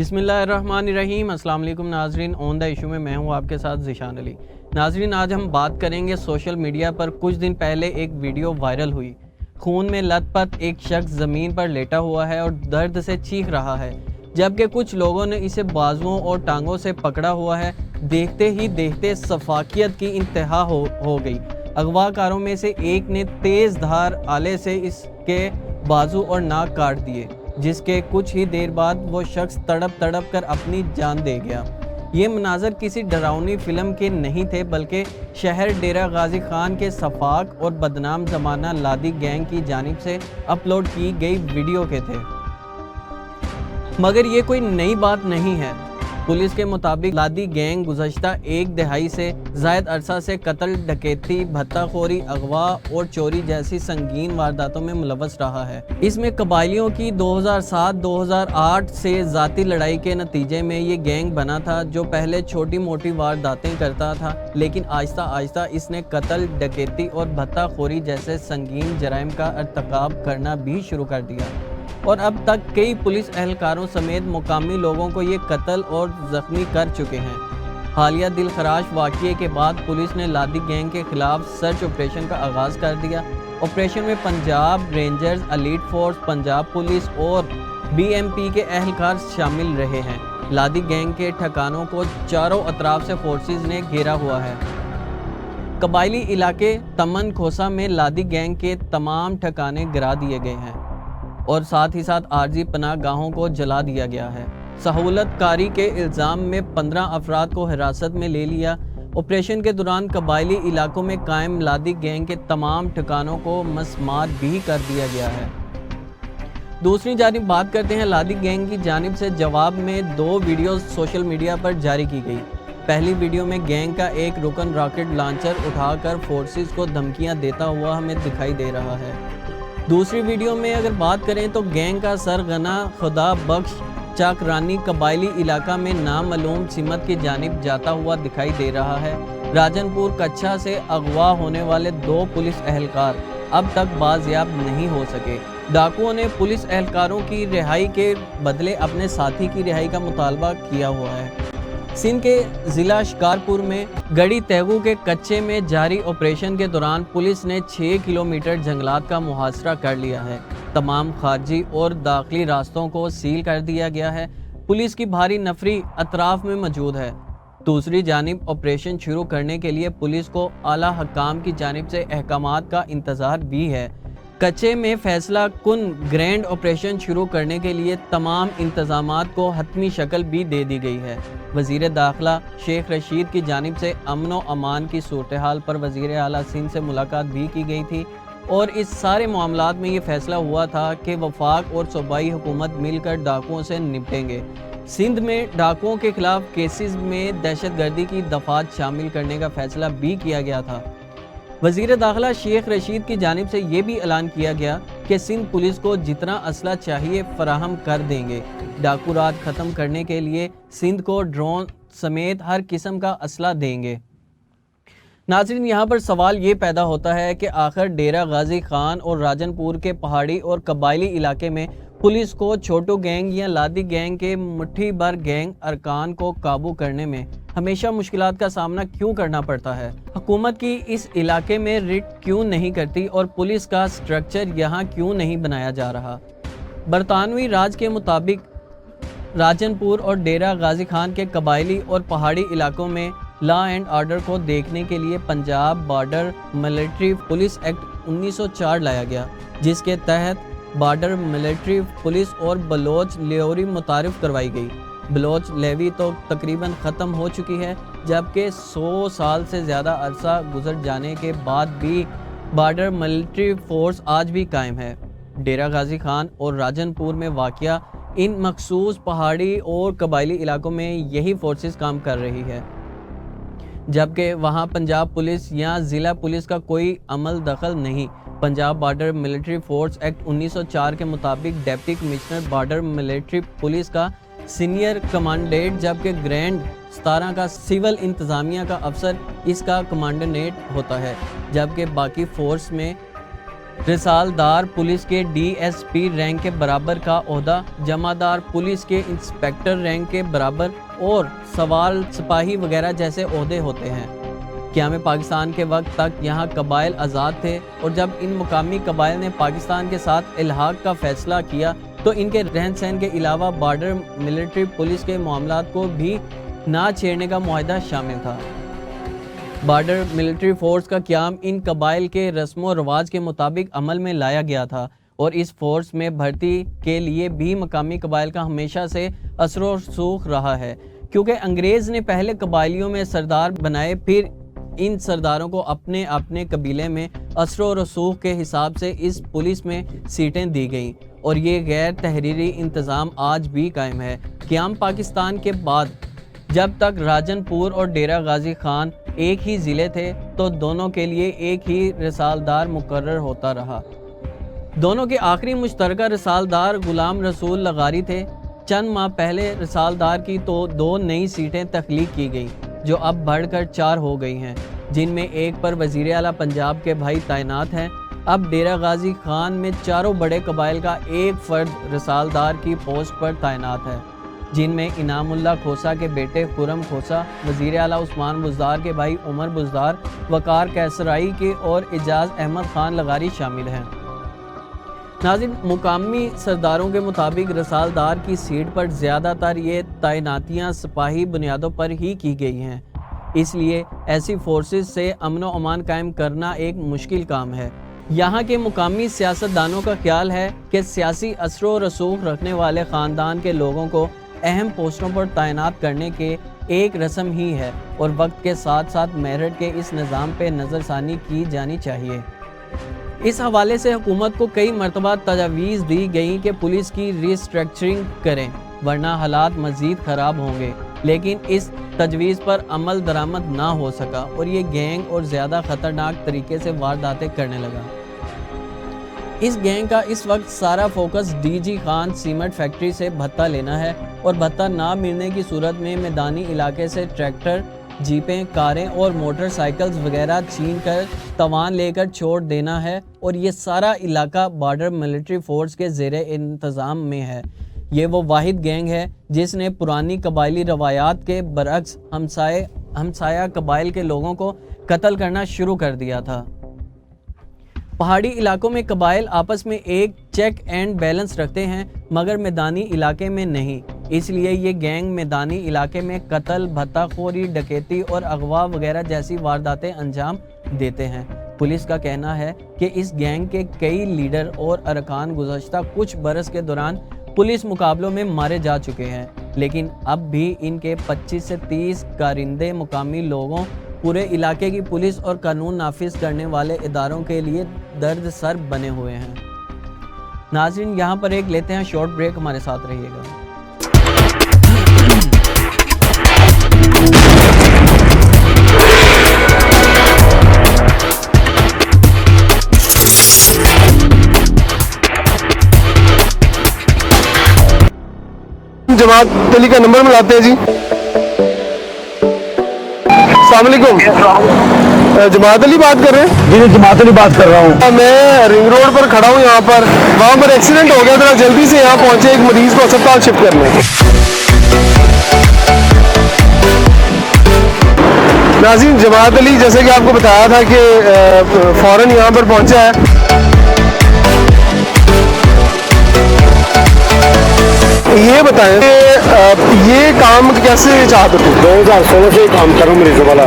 بسم اللہ الرحمن الرحیم۔ السلام علیکم ناظرین، آن دا ایشو میں ہوں آپ کے ساتھ ذیشان علی۔ ناظرین، آج ہم بات کریں گے سوشل میڈیا پر کچھ دن پہلے ایک ویڈیو وائرل ہوئی۔ خون میں لت پت ایک شخص زمین پر لیٹا ہوا ہے اور درد سے چیخ رہا ہے، جبکہ کچھ لوگوں نے اسے بازوؤں اور ٹانگوں سے پکڑا ہوا ہے۔ دیکھتے ہی دیکھتے سفاکیت کی انتہا ہو گئی۔ اغوا کاروں میں سے ایک نے تیز دھار آلے سے اس کے بازو اور ناک کاٹ دیے، جس کے کچھ ہی دیر بعد وہ شخص تڑپ کر اپنی جان دے گیا۔ یہ مناظر کسی ڈراؤنی فلم کے نہیں تھے، بلکہ شہر ڈیرہ غازی خان کے سفاک اور بدنام زمانہ لادی گینگ کی جانب سے اپلوڈ کی گئی ویڈیو کے تھے۔ مگر یہ کوئی نئی بات نہیں ہے۔ پولیس کے مطابق لادی گینگ گزشتہ ایک دہائی سے زائد عرصہ سے قتل، ڈکیتی، بھتہ خوری، اغوا اور چوری جیسی سنگین وارداتوں میں ملوث رہا ہے۔ اس میں قبائلیوں کی 2007-2008 سے ذاتی لڑائی کے نتیجے میں یہ گینگ بنا تھا، جو پہلے چھوٹی موٹی وارداتیں کرتا تھا، لیکن آہستہ آہستہ اس نے قتل، ڈکیتی اور بھتہ خوری جیسے سنگین جرائم کا ارتکاب کرنا بھی شروع کر دیا، اور اب تک کئی پولیس اہلکاروں سمیت مقامی لوگوں کو یہ قتل اور زخمی کر چکے ہیں۔ حالیہ دل خراش واقعے کے بعد پولیس نے لادی گینگ کے خلاف سرچ آپریشن کا آغاز کر دیا۔ آپریشن میں Punjab rangers, elite force, Punjab police اور BMP کے اہلکار شامل رہے ہیں۔ لادی گینگ کے ٹھکانوں کو چاروں اطراف سے فورسز نے گھیرا ہوا ہے۔ قبائلی علاقے تمن کھوسہ میں لادی گینگ کے تمام ٹھکانے گرا دیے گئے ہیں اور ساتھ ہی ساتھ عارضی پناہ گاہوں کو جلا دیا گیا ہے۔ سہولت کاری کے الزام میں 15 افراد کو حراست میں لے لیا۔ آپریشن کے دوران قبائلی علاقوں میں قائم لادی گینگ کے تمام ٹھکانوں کو مسمار بھی کر دیا گیا ہے۔ دوسری جانب بات کرتے ہیں لادی گینگ کی جانب سے جواب میں 2 ویڈیوز سوشل میڈیا پر جاری کی گئی۔ پہلی ویڈیو میں گینگ کا ایک رکن راکٹ لانچر اٹھا کر فورسز کو دھمکیاں دیتا ہوا ہمیں دکھائی دے رہا ہے۔ دوسری ویڈیو میں اگر بات کریں تو گینگ کا سرغنہ خدا بخش چاکرانی قبائلی علاقہ میں نامعلوم سمت کی جانب جاتا ہوا دکھائی دے رہا ہے۔ راجن پور کچھا سے اغوا ہونے والے 2 پولیس اہلکار اب تک بازیاب نہیں ہو سکے۔ ڈاکوؤں نے پولیس اہلکاروں کی رہائی کے بدلے اپنے ساتھی کی رہائی کا مطالبہ کیا ہوا ہے۔ سندھ کے ضلع شکارپور میں گڑی تیغو کے کچے میں جاری آپریشن کے دوران پولیس نے 6 کلومیٹر جنگلات کا محاصرہ کر لیا ہے۔ تمام خارجی اور داخلی راستوں کو سیل کر دیا گیا ہے۔ پولیس کی بھاری نفری اطراف میں موجود ہے۔ دوسری جانب آپریشن شروع کرنے کے لیے پولیس کو اعلیٰ حکام کی جانب سے احکامات کا انتظار بھی ہے۔ کچے میں فیصلہ کن گرینڈ آپریشن شروع کرنے کے لیے تمام انتظامات کو حتمی شکل بھی دے دی گئی ہے۔ وزیر داخلہ شیخ رشید کی جانب سے امن و امان کی صورتحال پر وزیر اعلیٰ سندھ سے ملاقات بھی کی گئی تھی، اور اس سارے معاملات میں یہ فیصلہ ہوا تھا کہ وفاق اور صوبائی حکومت مل کر ڈاکوؤں سے نپٹیں گے۔ سندھ میں ڈاکوؤں کے خلاف کیسز میں دہشت گردی کی دفعات شامل کرنے کا فیصلہ بھی کیا گیا تھا۔ وزیر داخلہ شیخ رشید کی جانب سے یہ بھی اعلان کیا گیا کہ سندھ پولیس کو جتنا اسلحہ چاہیے فراہم کر دیں گے۔ ڈاکو راج ختم کرنے کے لیے سندھ کو ڈرون سمیت ہر قسم کا اسلحہ دیں گے۔ ناظرین، یہاں پر سوال یہ پیدا ہوتا ہے کہ آخر ڈیرہ غازی خان اور راجن پور کے پہاڑی اور قبائلی علاقے میں پولیس کو چھوٹو گینگ یا لادی گینگ کے مٹھی بھر گینگ ارکان کو قابو کرنے میں ہمیشہ مشکلات کا سامنا کیوں کرنا پڑتا ہے؟ حکومت کی اس علاقے میں ریٹ کیوں نہیں کرتی اور پولیس کا سٹرکچر یہاں کیوں نہیں بنایا جا رہا؟ برطانوی راج کے مطابق راجن پور اور ڈیرہ غازی خان کے قبائلی اور پہاڑی علاقوں میں لا اینڈ آرڈر کو دیکھنے کے لیے Punjab border military police act 1904 لایا گیا، جس کے تحت بارڈر ملٹری پولیس اور بلوچ لیوری متعارف کروائی گئی۔ بلوچ لیوی تو تقریباً ختم ہو چکی ہے، جبکہ 100 سال سے زیادہ عرصہ گزر جانے کے بعد بھی بارڈر ملٹری فورس آج بھی قائم ہے۔ ڈیرہ غازی خان اور راجن پور میں واقع ان مخصوص پہاڑی اور قبائلی علاقوں میں یہی فورسز کام کر رہی ہے، جبکہ وہاں پنجاب پولیس یا ضلع پولیس کا کوئی عمل دخل نہیں۔ Punjab border military force act 1904 کے مطابق deputy commissioner border military police کا سینئر کمانڈینٹ، جبکہ گرینڈ 17 کا سول انتظامیہ کا افسر اس کا کمانڈینٹ ہوتا ہے، جبکہ باقی فورس میں رسالدار پولیس کے DSP رینک کے برابر کا عہدہ، جمعدار پولیس کے انسپیکٹر رینک کے برابر اور سوال سپاہی وغیرہ جیسے عہدے ہوتے ہیں۔ قیام پاکستان کے وقت تک یہاں قبائل آزاد تھے، اور جب ان مقامی قبائل نے پاکستان کے ساتھ الحاق کا فیصلہ کیا تو ان کے رہن سہن کے علاوہ بارڈر ملٹری پولیس کے معاملات کو بھی نہ چھیڑنے کا معاہدہ شامل تھا۔ بارڈر ملٹری فورس کا قیام ان قبائل کے رسم و رواج کے مطابق عمل میں لایا گیا تھا، اور اس فورس میں بھرتی کے لیے بھی مقامی قبائل کا ہمیشہ سے اثر و رسوخ رہا ہے، کیونکہ انگریز نے پہلے قبائلیوں میں سردار بنائے، پھر ان سرداروں کو اپنے اپنے قبیلے میں اثر و رسوخ کے حساب سے اس پولیس میں سیٹیں دی گئیں، اور یہ غیر تحریری انتظام آج بھی قائم ہے۔ قیام پاکستان کے بعد جب تک راجن پور اور ڈیرہ غازی خان ایک ہی ضلع تھے تو دونوں کے لیے ایک ہی رسالدار مقرر ہوتا رہا۔ دونوں کے آخری مشترکہ رسالدار غلام رسول لغاری تھے۔ چند ماہ پہلے رسالدار کی تو 2 نئی سیٹیں تخلیق کی گئی جو اب بڑھ کر 4 ہو گئی ہیں، جن میں ایک پر وزیر اعلیٰ پنجاب کے بھائی تعینات ہیں۔ اب ڈیرہ غازی خان میں چاروں بڑے قبائل کا ایک فرد رسالدار کی پوسٹ پر تعینات ہے، جن میں انعام اللہ کھوسہ کے بیٹے خرم کھوسہ، وزیر اعلیٰ عثمان بزدار کے بھائی عمر بزدار، وقار کیسرائی کے اور اعجاز احمد خان لغاری شامل ہیں۔ ناظرین، مقامی سرداروں کے مطابق رسالدار کی سیٹ پر زیادہ تر یہ تعیناتیاں سپاہی بنیادوں پر ہی کی گئی ہیں، اس لیے ایسی فورسز سے امن و امان قائم کرنا ایک مشکل کام ہے۔ یہاں کے مقامی سیاستدانوں کا خیال ہے کہ سیاسی اثر و رسوخ رکھنے والے خاندان کے لوگوں کو اہم پوسٹوں پر تعینات کرنے کے ایک رسم ہی ہے، اور وقت کے ساتھ ساتھ میرٹ کے اس نظام پہ نظر ثانی کی جانی چاہیے۔ اس حوالے سے حکومت کو کئی مرتبہ تجاویز دی گئی کہ پولیس کی ری اسٹرکچرنگ کریں ورنہ حالات مزید خراب ہوں گے، لیکن اس تجویز پر عمل درآمد نہ ہو سکا اور یہ گینگ اور زیادہ خطرناک طریقے سے وارداتیں کرنے لگا۔ اس گینگ کا اس وقت سارا focus DG Khan cement factory سے بھتہ لینا ہے، اور بھتہ نہ ملنے کی صورت میں میدانی علاقے سے ٹریکٹر، جیپیں، کاریں اور موٹر سائیکلز وغیرہ چھین کر توان لے کر چھوڑ دینا ہے، اور یہ سارا علاقہ بارڈر ملٹری فورس کے زیر انتظام میں ہے۔ یہ وہ واحد گینگ ہے جس نے پرانی قبائلی روایات کے برعکس ہمسایہ قبائل کے لوگوں کو قتل کرنا شروع کر دیا تھا۔ پہاڑی علاقوں میں قبائل آپس میں ایک چیک اینڈ بیلنس رکھتے ہیں، مگر میدانی علاقے میں نہیں، اس لیے یہ گینگ میدانی علاقے میں قتل، بھتہ خوری، ڈکیتی اور اغوا وغیرہ جیسی وارداتیں انجام دیتے ہیں۔ پولیس کا کہنا ہے کہ اس گینگ کے کئی لیڈر اور ارکان گزشتہ کچھ برس کے دوران پولیس مقابلوں میں مارے جا چکے ہیں، لیکن اب بھی ان کے 25 سے 30 کارندے مقامی لوگوں، پورے علاقے کی پولیس اور قانون نافذ کرنے والے اداروں کے لیے درد سر بنے ہوئے ہیں۔ ناظرین، یہاں پر ایک لیتے ہیں شارٹ بریک، ہمارے ساتھ رہیے گا۔ جماعت علی کا نمبر ملاتے ہیں جی۔ السلام علیکم، جماعت علی بات کر رہے ہیں؟ جی جماعت علی بات کر رہا ہوں۔ میں رنگ روڈ پر کھڑا ہوں، یہاں پر وہاں پر ایکسیڈنٹ ہو گیا، ذرا جلدی سے یہاں پہنچے، ایک مریض کو اسپتال شفٹ کرنے۔ ناظرین، جماعت علی جیسے کہ آپ کو بتایا تھا کہ فوراً یہاں پر پہنچا ہے۔ یہ بتائیں کہ یہ کام کیسے چاہتے تھے؟ 2016 سے کام کر رہا ہوں مریضوں والا۔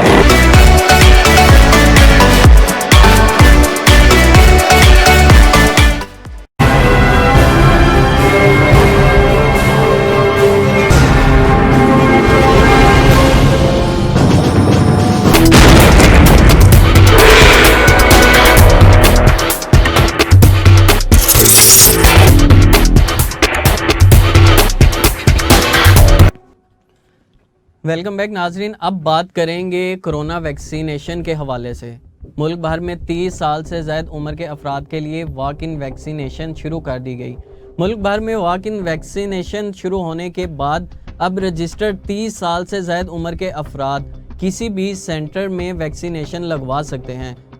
ویلکم بیک ناظرین، اب بات کریں گے کرونا ویکسینیشن کے حوالے سے۔ ملک بھر میں 30 سال سے زائد عمر کے افراد کے لیے واک ان ویکسینیشن شروع کر دی گئی۔ ملک بھر میں واک ان ویکسینیشن شروع ہونے کے بعد اب رجسٹرڈ 30 سال سے زائد عمر کے افراد کسی بھی سینٹر میں ویکسینیشن لگوا سکتے ہیں۔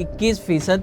21%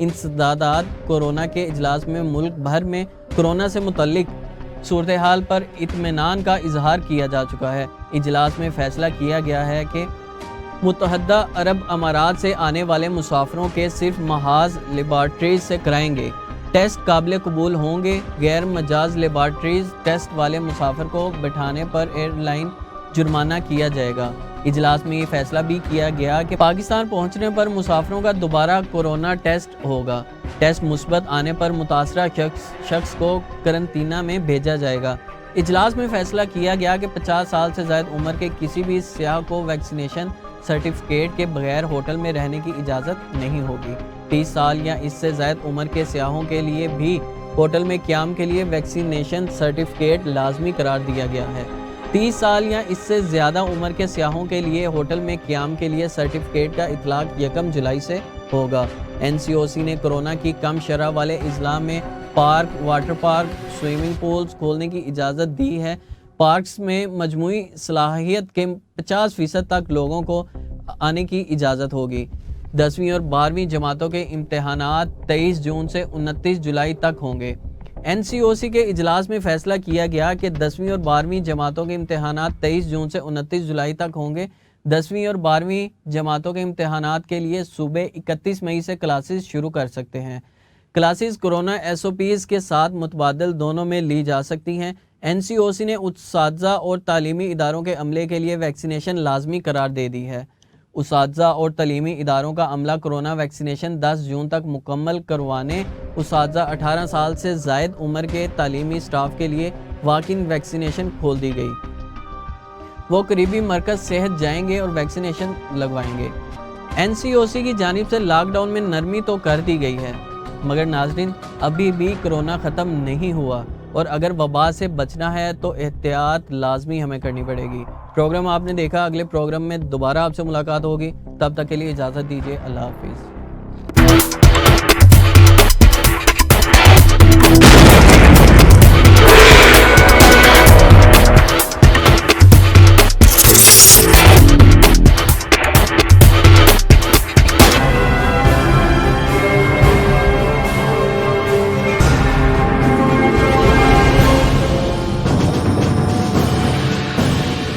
انسدادات کورونا کے اجلاس میں ملک بھر میں کورونا سے متعلق صورتحال پر اطمینان کا اظہار کیا جا چکا ہے۔ اجلاس میں فیصلہ کیا گیا ہے کہ متحدہ عرب امارات سے آنے والے مسافروں کے صرف محاذ لیبارٹریز سے کرائیں گے ٹیسٹ قابل قبول ہوں گے۔ غیر مجاز لیبارٹریز ٹیسٹ والے مسافر کو بٹھانے پر ایئر لائن جرمانہ کیا جائے گا۔ اجلاس میں یہ فیصلہ بھی کیا گیا کہ پاکستان پہنچنے پر مسافروں کا دوبارہ کورونا ٹیسٹ ہوگا۔ ٹیسٹ مثبت آنے پر متاثرہ شخص کو قرنطینہ میں بھیجا جائے گا۔ اجلاس میں فیصلہ کیا گیا کہ 50 سال سے زائد عمر کے کسی بھی سیاح کو ویکسینیشن سرٹیفکیٹ کے بغیر ہوٹل میں رہنے کی اجازت نہیں ہوگی۔ 30 سال یا اس سے زائد عمر کے سیاحوں کے لیے بھی ہوٹل میں قیام کے لیے ویکسینیشن سرٹیفکیٹ لازمی قرار دیا گیا ہے۔ 30 سال یا اس سے زیادہ عمر کے سیاحوں کے لیے ہوٹل میں قیام کے لیے سرٹیفکیٹ کا اطلاق 1 جولائی سے ہوگا۔ NCOC نے کورونا کی کم شرح والے اضلاع میں park, water park, swimming pools کھولنے کی اجازت دی ہے۔ پارکس میں مجموعی صلاحیت کے 50% تک لوگوں کو آنے کی اجازت ہوگی۔ 10ویں اور 12ویں جماعتوں کے امتحانات 23 جون سے 29 جولائی تک ہوں گے۔ NCOC کے اجلاس میں فیصلہ کیا گیا کہ 10ویں اور 12ویں جماعتوں کے امتحانات 23 جون سے 29 جولائی تک ہوں گے۔ 10ویں اور 12ویں جماعتوں کے امتحانات کے لیے صوبے 31 مئی سے کلاسز شروع کر سکتے ہیں۔ کلاسز کورونا SOPs کے ساتھ متبادل دونوں میں لی جا سکتی ہیں۔ NCOC نے اساتذہ اور تعلیمی اداروں کے عملے کے لیے ویکسینیشن لازمی قرار دے دی ہے۔ اساتذہ اور تعلیمی اداروں کا عملہ کورونا ویکسینیشن 10 جون تک مکمل کروانے، اساتذہ 18 سال سے زائد عمر کے تعلیمی سٹاف کے لیے واک ان ویکسینیشن کھول دی گئی۔ وہ قریبی مرکز صحت جائیں گے اور ویکسینیشن لگوائیں گے۔ NCOC کی جانب سے لاک ڈاؤن میں نرمی تو کر دی گئی ہے، مگر ناظرین ابھی بھی کورونا ختم نہیں ہوا، اور اگر وبا سے بچنا ہے تو احتیاط لازمی ہمیں کرنی پڑے گی۔ پروگرام آپ نے دیکھا، اگلے پروگرام میں دوبارہ آپ سے ملاقات ہوگی، تب تک کے لیے اجازت دیجیے، اللہ حافظ۔